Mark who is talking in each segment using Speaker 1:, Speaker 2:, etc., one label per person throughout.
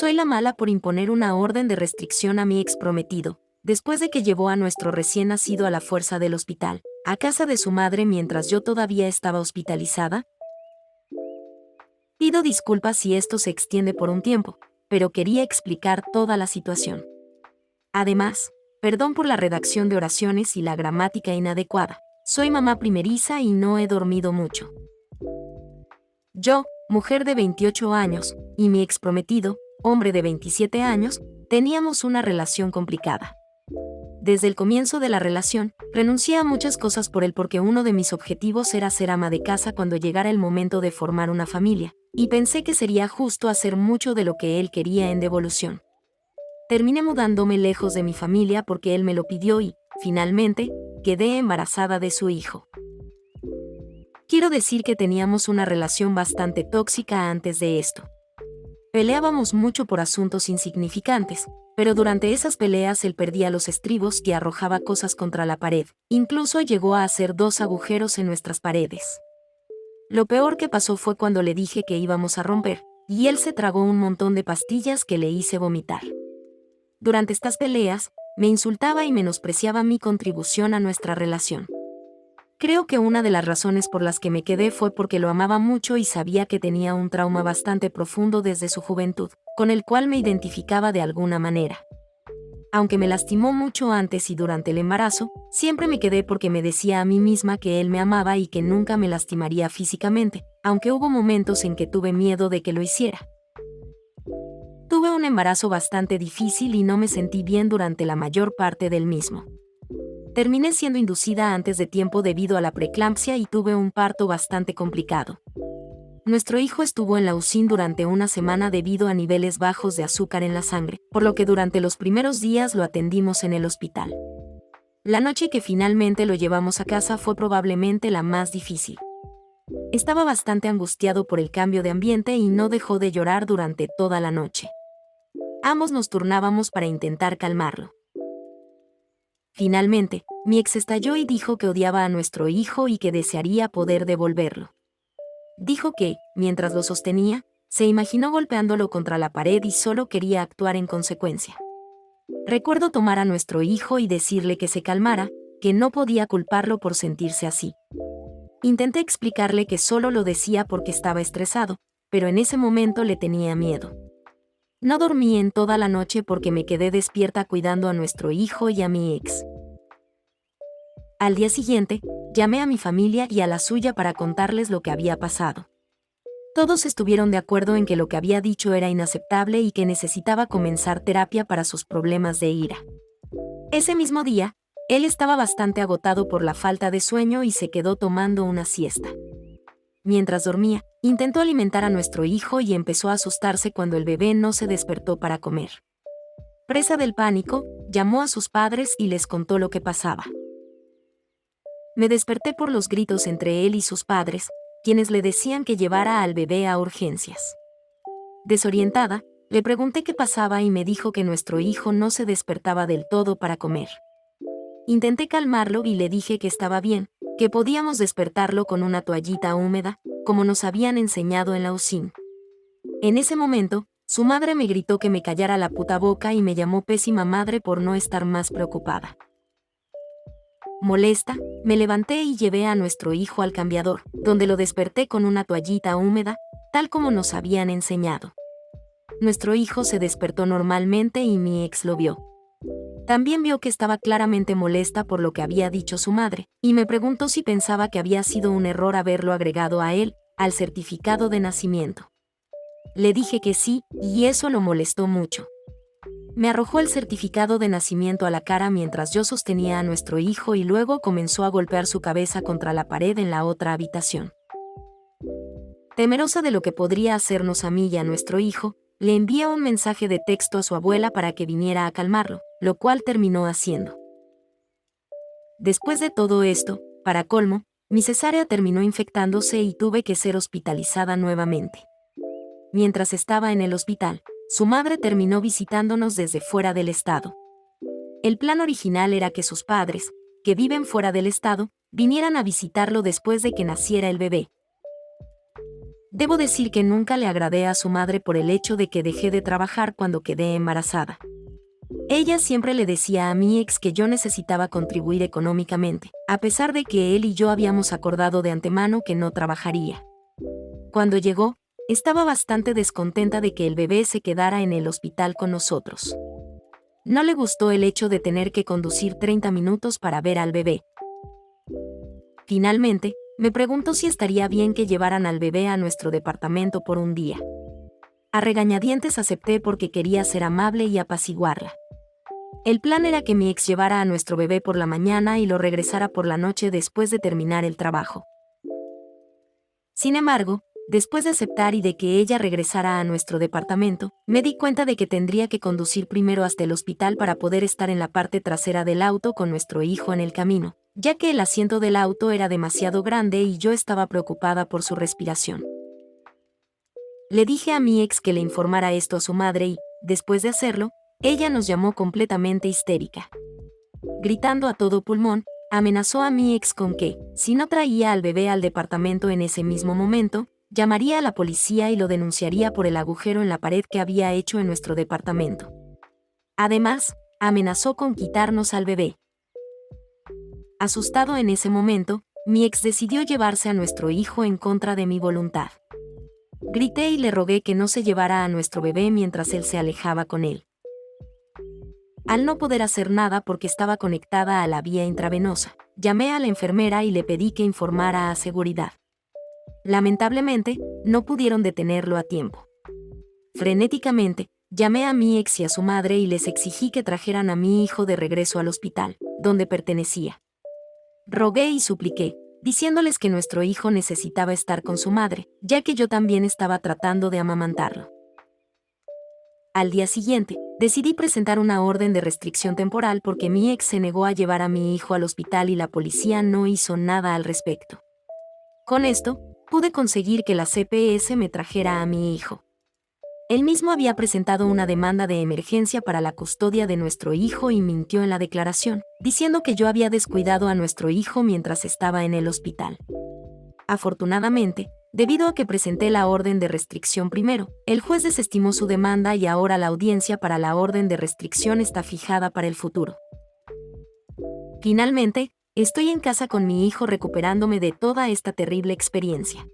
Speaker 1: Soy la mala por imponer una orden de restricción a mi ex prometido, después de que llevó a nuestro recién nacido a la fuerza del hospital, a casa de su madre mientras yo todavía estaba hospitalizada. Pido disculpas si esto se extiende por un tiempo, pero quería explicar toda la situación. Además, perdón por la redacción de oraciones y la gramática inadecuada. Soy mamá primeriza y no he dormido mucho. Yo, mujer de 28 años, y mi ex prometido, hombre de 27 años, teníamos una relación complicada. Desde el comienzo de la relación, renuncié a muchas cosas por él porque uno de mis objetivos era ser ama de casa cuando llegara el momento de formar una familia, y pensé que sería justo hacer mucho de lo que él quería en devolución. Terminé mudándome lejos de mi familia porque él me lo pidió y, finalmente, quedé embarazada de su hijo. Quiero decir que teníamos una relación bastante tóxica antes de esto. Peleábamos mucho por asuntos insignificantes, pero durante esas peleas él perdía los estribos y arrojaba cosas contra la pared. Incluso llegó a hacer 2 agujeros en nuestras paredes. Lo peor que pasó fue cuando le dije que íbamos a romper, y él se tragó un montón de pastillas que le hice vomitar. Durante estas peleas, me insultaba y menospreciaba mi contribución a nuestra relación. Creo que una de las razones por las que me quedé fue porque lo amaba mucho y sabía que tenía un trauma bastante profundo desde su juventud, con el cual me identificaba de alguna manera. Aunque me lastimó mucho antes y durante el embarazo, siempre me quedé porque me decía a mí misma que él me amaba y que nunca me lastimaría físicamente, aunque hubo momentos en que tuve miedo de que lo hiciera. Tuve un embarazo bastante difícil y no me sentí bien durante la mayor parte del mismo. Terminé siendo inducida antes de tiempo debido a la preeclampsia y tuve un parto bastante complicado. Nuestro hijo estuvo en la UCI durante una semana debido a niveles bajos de azúcar en la sangre, por lo que durante los primeros días lo atendimos en el hospital. La noche que finalmente lo llevamos a casa fue probablemente la más difícil. Estaba bastante angustiado por el cambio de ambiente y no dejó de llorar durante toda la noche. Ambos nos turnábamos para intentar calmarlo. Finalmente, mi ex estalló y dijo que odiaba a nuestro hijo y que desearía poder devolverlo. Dijo que, mientras lo sostenía, se imaginó golpeándolo contra la pared y solo quería actuar en consecuencia. Recuerdo tomar a nuestro hijo y decirle que se calmara, que no podía culparlo por sentirse así. Intenté explicarle que solo lo decía porque estaba estresado, pero en ese momento le tenía miedo. No dormí en toda la noche porque me quedé despierta cuidando a nuestro hijo y a mi ex. Al día siguiente, llamé a mi familia y a la suya para contarles lo que había pasado. Todos estuvieron de acuerdo en que lo que había dicho era inaceptable y que necesitaba comenzar terapia para sus problemas de ira. Ese mismo día, él estaba bastante agotado por la falta de sueño y se quedó tomando una siesta. Mientras dormía, intentó alimentar a nuestro hijo y empezó a asustarse cuando el bebé no se despertó para comer. Presa del pánico, llamó a sus padres y les contó lo que pasaba. Me desperté por los gritos entre él y sus padres, quienes le decían que llevara al bebé a urgencias. Desorientada, le pregunté qué pasaba y me dijo que nuestro hijo no se despertaba del todo para comer. Intenté calmarlo y le dije que estaba bien, que podíamos despertarlo con una toallita húmeda, como nos habían enseñado en la UCIN. En ese momento, su madre me gritó que me callara la puta boca y me llamó pésima madre por no estar más preocupada. Molesta, me levanté y llevé a nuestro hijo al cambiador, donde lo desperté con una toallita húmeda, tal como nos habían enseñado. Nuestro hijo se despertó normalmente y mi ex lo vio. También vio que estaba claramente molesta por lo que había dicho su madre, y me preguntó si pensaba que había sido un error haberlo agregado a él, al certificado de nacimiento. Le dije que sí, y eso lo molestó mucho. Me arrojó el certificado de nacimiento a la cara mientras yo sostenía a nuestro hijo y luego comenzó a golpear su cabeza contra la pared en la otra habitación. Temerosa de lo que podría hacernos a mí y a nuestro hijo, le envié un mensaje de texto a su abuela para que viniera a calmarlo, lo cual terminó haciendo. Después de todo esto, para colmo, mi cesárea terminó infectándose y tuve que ser hospitalizada nuevamente. Mientras estaba en el hospital, su madre terminó visitándonos desde fuera del estado. El plan original era que sus padres, que viven fuera del estado, vinieran a visitarlo después de que naciera el bebé. Debo decir que nunca le agradé a su madre por el hecho de que dejé de trabajar cuando quedé embarazada. Ella siempre le decía a mi ex que yo necesitaba contribuir económicamente, a pesar de que él y yo habíamos acordado de antemano que no trabajaría. Cuando llegó, estaba bastante descontenta de que el bebé se quedara en el hospital con nosotros. No le gustó el hecho de tener que conducir 30 minutos para ver al bebé. Finalmente, me preguntó si estaría bien que llevaran al bebé a nuestro departamento por un día. A regañadientes acepté porque quería ser amable y apaciguarla. El plan era que mi ex llevara a nuestro bebé por la mañana y lo regresara por la noche después de terminar el trabajo. Sin embargo, después de aceptar y de que ella regresara a nuestro departamento, me di cuenta de que tendría que conducir primero hasta el hospital para poder estar en la parte trasera del auto con nuestro hijo en el camino, ya que el asiento del auto era demasiado grande y yo estaba preocupada por su respiración. Le dije a mi ex que le informara esto a su madre y, después de hacerlo, ella nos llamó completamente histérica. Gritando a todo pulmón, amenazó a mi ex con que, si no traía al bebé al departamento en ese mismo momento, llamaría a la policía y lo denunciaría por el agujero en la pared que había hecho en nuestro departamento. Además, amenazó con quitarnos al bebé. Asustado en ese momento, mi ex decidió llevarse a nuestro hijo en contra de mi voluntad. Grité y le rogué que no se llevara a nuestro bebé mientras él se alejaba con él. Al no poder hacer nada porque estaba conectada a la vía intravenosa, llamé a la enfermera y le pedí que informara a seguridad. Lamentablemente, no pudieron detenerlo a tiempo. Frenéticamente, llamé a mi ex y a su madre y les exigí que trajeran a mi hijo de regreso al hospital, donde pertenecía. Rogué y supliqué, diciéndoles que nuestro hijo necesitaba estar con su madre, ya que yo también estaba tratando de amamantarlo. Al día siguiente, decidí presentar una orden de restricción temporal porque mi ex se negó a llevar a mi hijo al hospital y la policía no hizo nada al respecto. Con esto, pude conseguir que la CPS me trajera a mi hijo. Él mismo había presentado una demanda de emergencia para la custodia de nuestro hijo y mintió en la declaración, diciendo que yo había descuidado a nuestro hijo mientras estaba en el hospital. Afortunadamente, debido a que presenté la orden de restricción primero, el juez desestimó su demanda y ahora la audiencia para la orden de restricción está fijada para el futuro. Finalmente, estoy en casa con mi hijo recuperándome de toda esta terrible experiencia.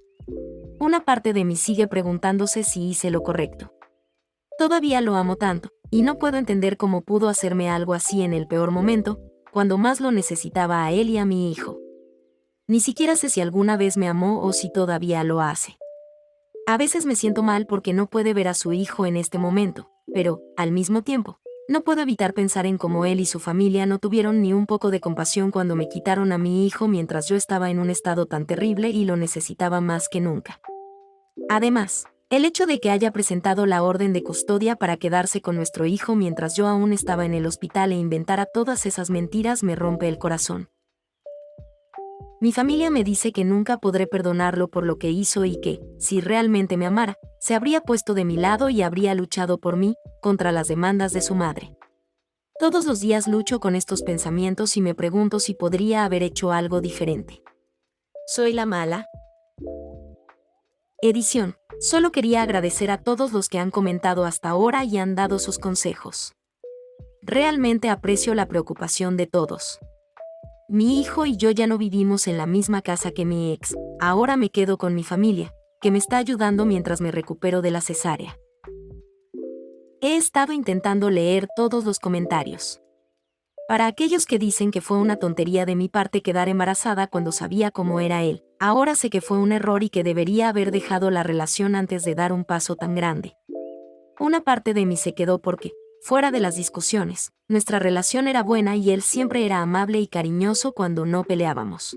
Speaker 1: Una parte de mí sigue preguntándose si hice lo correcto. Todavía lo amo tanto, y no puedo entender cómo pudo hacerme algo así en el peor momento, cuando más lo necesitaba a él y a mi hijo. Ni siquiera sé si alguna vez me amó o si todavía lo hace. A veces me siento mal porque no puede ver a su hijo en este momento, pero, al mismo tiempo, no puedo evitar pensar en cómo él y su familia no tuvieron ni un poco de compasión cuando me quitaron a mi hijo mientras yo estaba en un estado tan terrible y lo necesitaba más que nunca. Además, el hecho de que haya presentado la orden de custodia para quedarse con nuestro hijo mientras yo aún estaba en el hospital e inventara todas esas mentiras me rompe el corazón. Mi familia me dice que nunca podré perdonarlo por lo que hizo y que, si realmente me amara, se habría puesto de mi lado y habría luchado por mí, contra las demandas de su madre. Todos los días lucho con estos pensamientos y me pregunto si podría haber hecho algo diferente. ¿Soy la mala? Edición. Solo quería agradecer a todos los que han comentado hasta ahora y han dado sus consejos. Realmente aprecio la preocupación de todos. Mi hijo y yo ya no vivimos en la misma casa que mi ex, ahora me quedo con mi familia, que me está ayudando mientras me recupero de la cesárea. He estado intentando leer todos los comentarios. Para aquellos que dicen que fue una tontería de mi parte quedar embarazada cuando sabía cómo era él, ahora sé que fue un error y que debería haber dejado la relación antes de dar un paso tan grande. Una parte de mí se quedó porque, fuera de las discusiones, nuestra relación era buena y él siempre era amable y cariñoso cuando no peleábamos.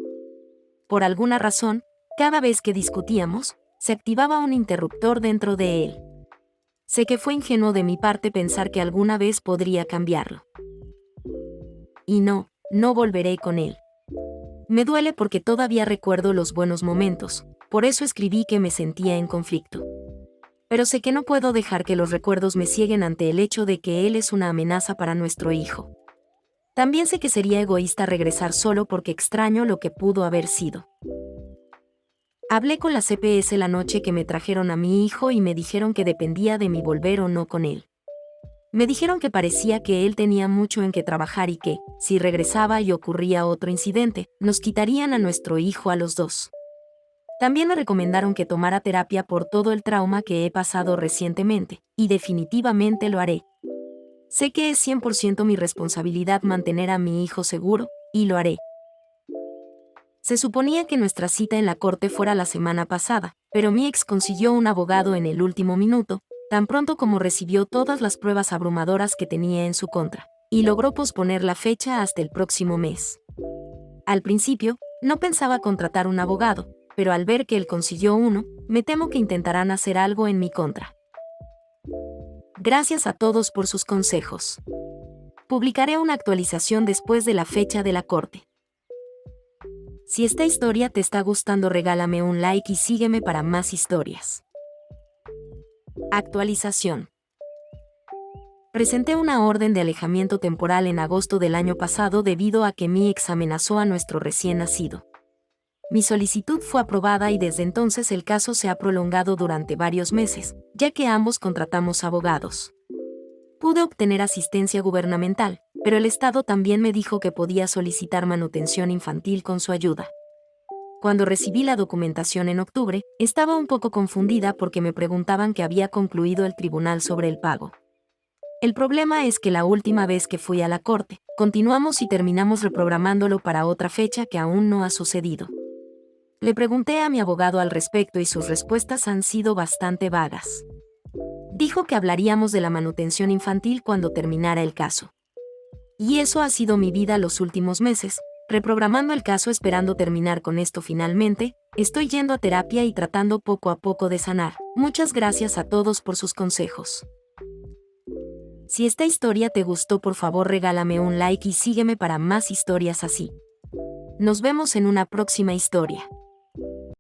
Speaker 1: Por alguna razón, cada vez que discutíamos, se activaba un interruptor dentro de él. Sé que fue ingenuo de mi parte pensar que alguna vez podría cambiarlo. Y no volveré con él. Me duele porque todavía recuerdo los buenos momentos, por eso escribí que me sentía en conflicto. Pero sé que no puedo dejar que los recuerdos me cieguen ante el hecho de que él es una amenaza para nuestro hijo. También sé que sería egoísta regresar solo porque extraño lo que pudo haber sido. Hablé con la CPS la noche que me trajeron a mi hijo y me dijeron que dependía de mí volver o no con él. Me dijeron que parecía que él tenía mucho en qué trabajar y que, si regresaba y ocurría otro incidente, nos quitarían a nuestro hijo a los dos. También me recomendaron que tomara terapia por todo el trauma que he pasado recientemente, y definitivamente lo haré. Sé que es 100% mi responsabilidad mantener a mi hijo seguro, y lo haré. Se suponía que nuestra cita en la corte fuera la semana pasada, pero mi ex consiguió un abogado en el último minuto, tan pronto como recibió todas las pruebas abrumadoras que tenía en su contra, y logró posponer la fecha hasta el próximo mes. Al principio, no pensaba contratar un abogado, pero al ver que él consiguió uno, me temo que intentarán hacer algo en mi contra. Gracias a todos por sus consejos. Publicaré una actualización después de la fecha de la corte. Si esta historia te está gustando, regálame un like y sígueme para más historias. Actualización. Presenté una orden de alejamiento temporal en agosto del año pasado debido a que mi ex amenazó a nuestro recién nacido. Mi solicitud fue aprobada y desde entonces el caso se ha prolongado durante varios meses, ya que ambos contratamos abogados. Pude obtener asistencia gubernamental, pero el Estado también me dijo que podía solicitar manutención infantil con su ayuda. Cuando recibí la documentación en octubre, estaba un poco confundida porque me preguntaban que había concluido el tribunal sobre el pago. El problema es que la última vez que fui a la corte, continuamos y terminamos reprogramándolo para otra fecha que aún no ha sucedido. Le pregunté a mi abogado al respecto y sus respuestas han sido bastante vagas. Dijo que hablaríamos de la manutención infantil cuando terminara el caso. Y eso ha sido mi vida los últimos meses, reprogramando el caso esperando terminar con esto finalmente. Estoy yendo a terapia y tratando poco a poco de sanar. Muchas gracias a todos por sus consejos. Si esta historia te gustó, por favor regálame un like y sígueme para más historias así. Nos vemos en una próxima historia.